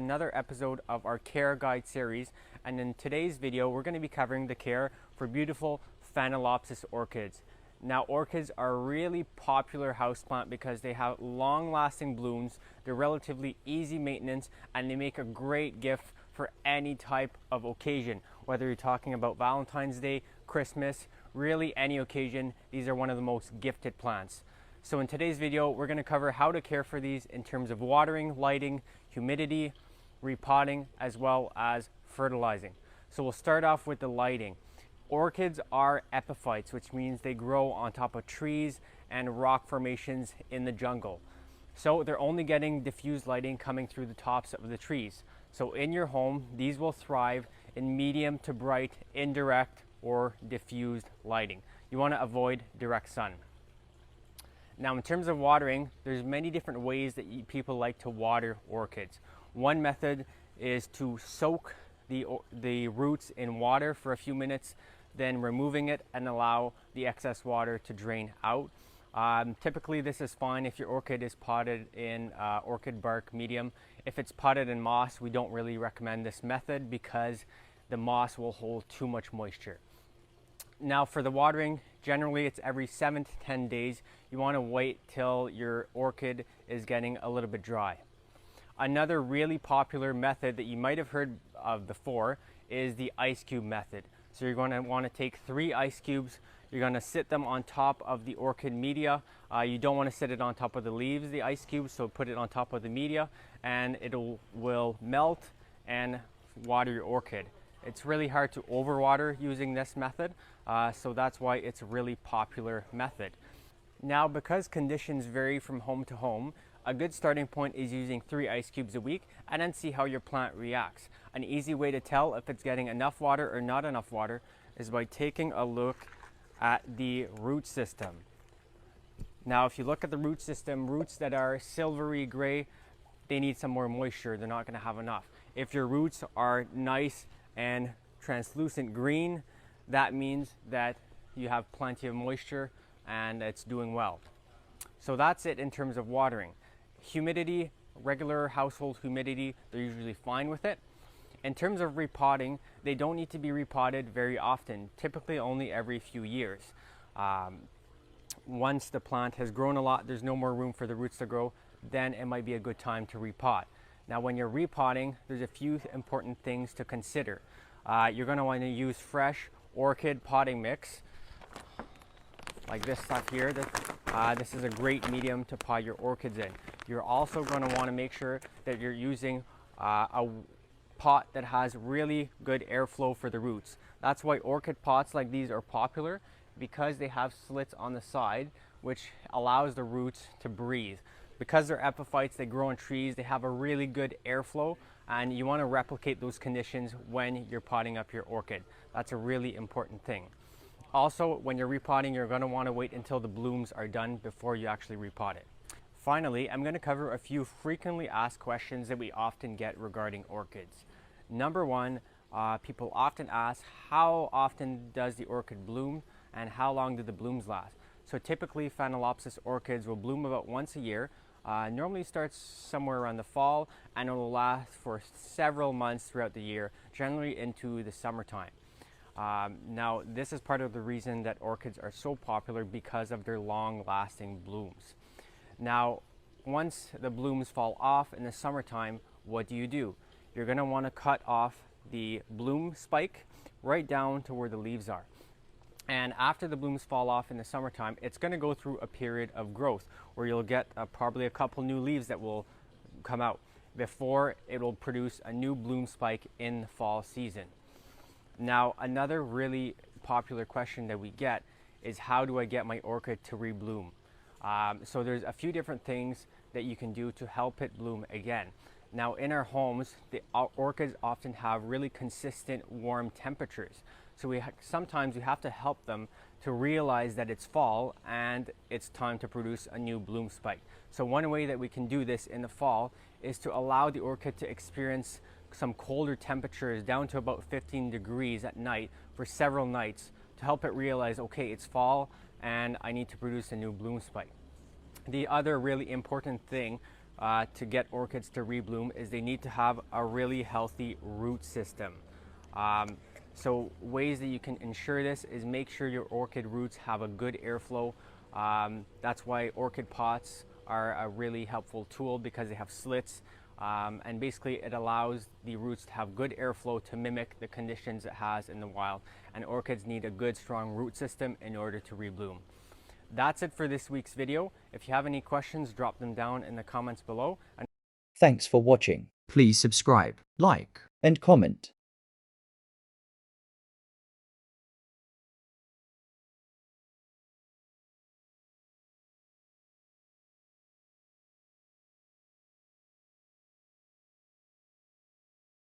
another episode of our care guide series, and in today's video we're going to be covering the care for beautiful Phalaenopsis orchids. Now, orchids are a really popular houseplant because they have long-lasting blooms, they're relatively easy maintenance, and they make a great gift for any type of occasion. Whether you're talking about Valentine's Day, Christmas, really any occasion, these are one of the most gifted plants. So in today's video, we're going to cover how to care for these in terms of watering, lighting, humidity, repotting, as well as fertilizing. So we'll start off with the lighting. Orchids are epiphytes, which means they grow on top of trees and rock formations in the jungle. So they're only getting diffused lighting coming through the tops of the trees. So in your home, these will thrive in medium to bright, indirect, or diffused lighting. You want to avoid direct sun. Now, in terms of watering, there's many different ways that people like to water orchids. One method is to soak the roots in water for a few minutes, then removing it and allow the excess water to drain out. Typically this is fine if your orchid is potted in orchid bark medium. If it's potted in moss, we don't really recommend this method because the moss will hold too much moisture. Now, for the watering, generally it's every 7 to 10 days. You want to wait till your orchid is getting a little bit dry. Another really popular method that you might have heard of before is the ice cube method. So you're going to want to take 3 ice cubes, you're going to sit them on top of the orchid media. You don't want to sit it on top of the leaves, the ice cubes, so put it on top of the media and it will melt and water your orchid. It's really hard to overwater using this method, so that's why it's a really popular method. Now, because conditions vary from home to home, a good starting point is using 3 ice cubes a week and then see how your plant reacts. An easy way to tell if it's getting enough water or not enough water is by taking a look at the root system. Now, if you look at the root system, roots that are silvery gray, they need some more moisture. They're not going to have enough. If your roots are nice and translucent green, that means that you have plenty of moisture and it's doing well. So that's it in terms of watering. Humidity, regular household humidity, they're usually fine with it. In terms of repotting, they don't need to be repotted very often, typically only every few years. Once the plant has grown a lot, there's no more room for the roots to grow, then it might be a good time to repot. Now, when you're repotting, there's a few important things to consider. You're going to want to use fresh orchid potting mix, like this stuff here. This is a great medium to pot your orchids in. You're also going to want to make sure that you're using a pot that has really good airflow for the roots. That's why orchid pots like these are popular, because they have slits on the side, which allows the roots to breathe. Because they're epiphytes, they grow on trees, they have a really good airflow, and you want to replicate those conditions when you're potting up your orchid. That's a really important thing. Also, when you're repotting, you're going to want to wait until the blooms are done before you actually repot it. Finally, I'm going to cover a few frequently asked questions that we often get regarding orchids. Number one, people often ask, how often does the orchid bloom and how long do the blooms last? So typically Phalaenopsis orchids will bloom about once a year. Normally starts somewhere around the fall and it will last for several months throughout the year, generally into the summertime. Now, this is part of the reason that orchids are so popular, because of their long-lasting blooms. Now, once the blooms fall off in the summertime, what do? You're going to want to cut off the bloom spike right down to where the leaves are. And after the blooms fall off in the summertime, it's going to go through a period of growth where you'll get probably a couple new leaves that will come out before it will produce a new bloom spike in the fall season. Now, another really popular question that we get is, how do I get my orchid to rebloom? So there's a few different things that you can do to help it bloom again. Now, in our homes, the orchids often have really consistent warm temperatures. So sometimes we have to help them to realize that it's fall and it's time to produce a new bloom spike. So one way that we can do this in the fall is to allow the orchid to experience some colder temperatures down to about 15 degrees at night for several nights to help it realize, okay, it's fall and I need to produce a new bloom spike. The other really important thing to get orchids to rebloom is they need to have a really healthy root system. So ways that you can ensure this is make sure your orchid roots have a good airflow. That's why orchid pots are a really helpful tool, because they have slits, and basically it allows the roots to have good airflow to mimic the conditions it has in the wild. And orchids need a good strong root system in order to rebloom. That's it for this week's video. If you have any questions, drop them down in the comments below. Thanks for watching. Please subscribe, like, and comment.